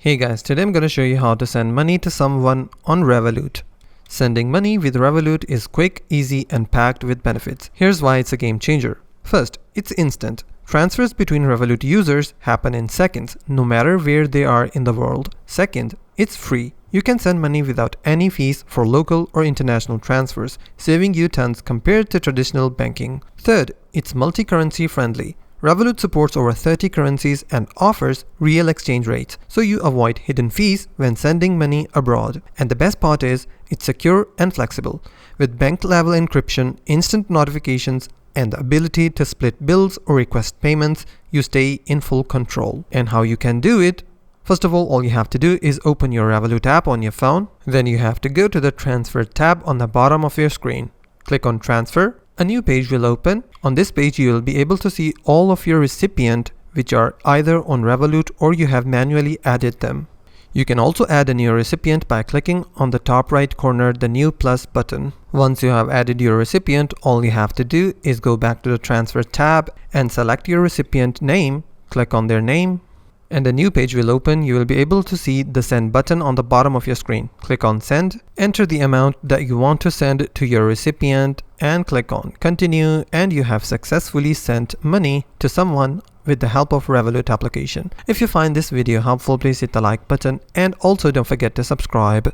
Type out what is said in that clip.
Hey guys, today I'm going to show you how to send money to someone on Revolut. Sending money with Revolut is quick, easy, and packed with benefits. Here's why it's a game changer. First, it's instant. Transfers between Revolut users happen in seconds, no matter where they are in the world. Second, it's free. You can send money without any fees for local or international transfers, saving you tons compared to traditional banking. Third, it's multi-currency friendly. Revolut supports over 30 currencies and offers real exchange rates, so you avoid hidden fees when sending money abroad. And the best part is, it's secure and flexible. With bank-level encryption, instant notifications, and the ability to split bills or request payments, you stay in full control. And how you can do it? First of all you have to do is open your Revolut app on your phone. Then you have to go to the Transfer tab on the bottom of your screen. Click on Transfer. A new page will open. On this page, you will be able to see all of your recipient which are either on Revolut or you have manually added them. You can also add a new recipient by clicking on the top right corner the New Plus button. Once you have added your recipient, all you have to do is go back to the Transfer tab and select your recipient name, click on their name, and a new page will open. You will be able to see the Send button on the bottom of your screen. Click on Send, enter the amount that you want to send to your recipient and click on Continue, and you have successfully sent money to someone with the help of Revolut application. If you find this video helpful, please hit the like button and also don't forget to subscribe.